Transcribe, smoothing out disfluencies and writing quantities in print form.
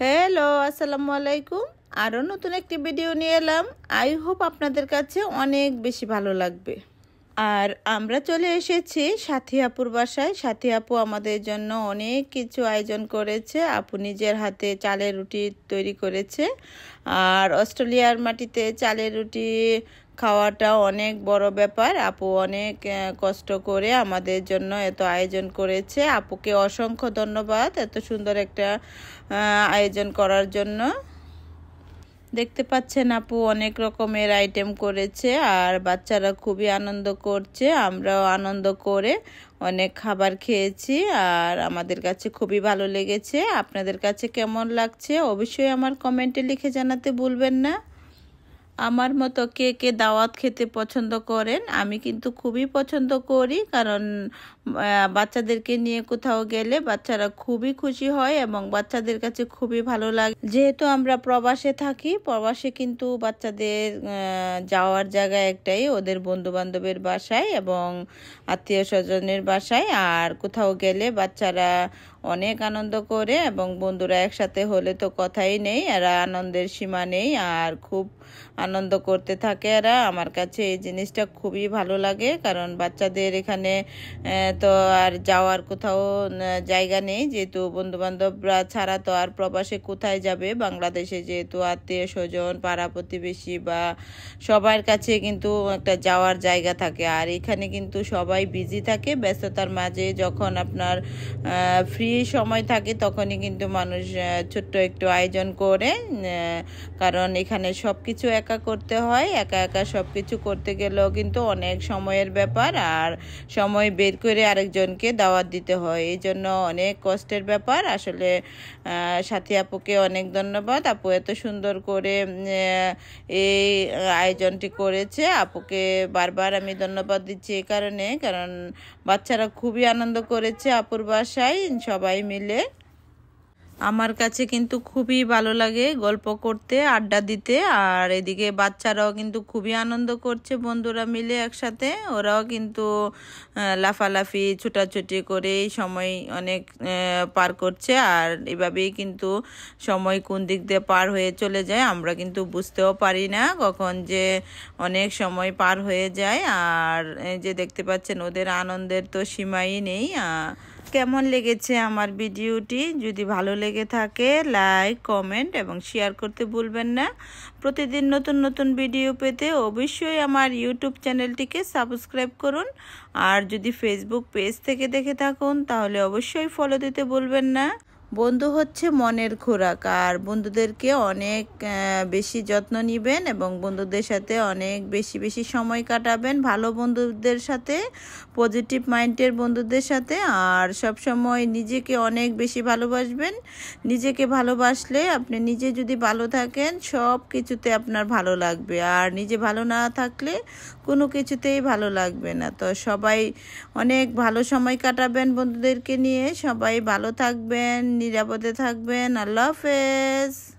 Hello, আসসালামু আলাইকুম। আরও নতুন একটি ভিডিও নিয়ে এলাম। আই হোপ আপনাদের কাছে অনেক বেশি ভালো লাগবে। আর আমরা চলে এসেছি সাথী আপুর বাসায়। সাথী আপু আমাদের জন্য অনেক কিছু আয়োজন করেছে। আপু নিজের হাতে চালের রুটি তৈরি করেছে। আর অস্ট্রেলিয়ার মাটিতে চালের রুটি খাওয়াটা অনেক বড় ব্যাপার। আপু অনেক কষ্ট করে আমাদের জন্য এত আয়োজন করেছে। আপুকে অসংখ্য ধন্যবাদ এত সুন্দর একটা আয়োজন করার জন্য। দেখতে পাচ্ছেন আপু অনেক রকমের আইটেম করেছে আর বাচ্চারা খুবই আনন্দ করছে। আমরাও আনন্দ করে অনেক খাবার খেয়েছি আর আমাদের কাছে খুবই ভালো লেগেছে। আপনাদের কাছে কেমন লাগছে অবশ্যই আমার কমেন্টে লিখে জানাতে ভুলবেন না। আমার মতো কে কে দাওয়াত খেতে পছন্দ করেন? আমি কিন্তু খুবই পছন্দ করি, কারণ বাচ্চাদেরকে নিয়ে কোথাও গেলে বাচ্চারা খুবই খুশি হয় এবং বাচ্চাদের কাছে খুবই ভালো লাগে। যেহেতু আমরা প্রবাসে থাকি, প্রবাসে কিন্তু বাচ্চাদের যাওয়ার জায়গা একটাই, ওদের বন্ধু বান্ধবের বাসায় এবং আত্মীয় স্বজনের বাসায়। আর কোথাও গেলে বাচ্চারা অনেক আনন্দ করে এবং বন্ধুরা একসাথে হলে তো কথাই নেই, এরা আনন্দের সীমা নেই আর খুব আনন্দ করতে থাকে এরা। আমার কাছে এই জিনিসটা খুবই ভালো লাগে, কারণ বাচ্চাদের এখানে তো আর যাওয়ার কোথাও জায়গা নেই, যেহেতু বন্ধু বান্ধবরা ছাড়া তো আর প্রবাসে কোথায় যাবে। বাংলাদেশে যেহেতু আত্মীয় স্বজন পাড়া প্রতিবেশী বা সবার কাছে কিন্তু একটা যাওয়ার জায়গা থাকে, আর এখানে কিন্তু সবাই বিজি থাকে ব্যস্ততার মাঝে। যখন আপনার ফ্রি সময় থাকে তখনই কিন্তু মানুষ ছোট্ট একটু আয়োজন করে, কারণ এখানে সব কিছু একা করতে হয়। একা একা সব কিছু করতে গেলেও কিন্তু অনেক সময়ের ব্যাপার, আর সময় বের করে আরেকজনকে দাওয়াত দিতে হয়, এই জন্য অনেক কষ্টের ব্যাপার। আসলে সাথী আপুকে অনেক ধন্যবাদ। আপু এত সুন্দর করে এই আয়োজনটি করেছে। আপুকে বারবার আমি ধন্যবাদ দিচ্ছি এই কারণে, কারণ বাচ্চারা খুবই আনন্দ করেছে আপুর বাসায় সবাই মিলে। আমার কাছে কিন্তু খুবই ভালো লাগে গল্প করতে, আড্ডা দিতে। আর এদিকে বাচ্চারাও কিন্তু খুবই আনন্দ করছে বন্ধুরা মিলে একসাথে। ওরাও কিন্তু লাফালাফি ছোটাছুটি করে সময় অনেক পার করছে। আর এভাবেই কিন্তু সময় কোন দিক দিয়ে পার হয়ে চলে যায় আমরা কিন্তু বুঝতেও পারি না কখন যে অনেক সময় পার হয়ে যায়। আর এই যে দেখতে পাচ্ছেন ওদের আনন্দের তো সীমাই নেই। কেমন লেগেছে আমার ভিডিওটি? যদি ভালো লেগে থাকে লাইক, কমেন্ট এবং শেয়ার করতে ভুলবেন না। প্রতিদিন নতুন নতুন ভিডিও পেতে অবশ্যই আমার ইউটিউব চ্যানেলটিকে সাবস্ক্রাইব করুন। আর যদি ফেসবুক পেজ থেকে দেখে থাকুন তাহলে অবশ্যই ফলো দিতে ভুলবেন না। বন্ধু হচ্ছে মনের খোরাক, আর বন্ধুদেরকে অনেক বেশি যত্ন নেবেন এবং বন্ধুদের সাথে অনেক বেশি বেশি সময় কাটাবেন, ভালো বন্ধুদের সাথে, পজিটিভ মাইন্ডের বন্ধুদের সাথে। আর সব সময় নিজেকে অনেক বেশি ভালোবাসবেন। নিজেকে ভালোবাসলে আপনি নিজে যদি ভালো থাকেন সব কিছুতে আপনার ভালো লাগবে, আর নিজে ভালো না থাকলে কোনো কিছুতেই ভালো লাগবে না। তো সবাই অনেক ভালো সময় কাটাবেন বন্ধুদেরকে নিয়ে। সবাই ভালো থাকবেন, নিরাপদে থাকবেন। আল্লাহ হাফেজ।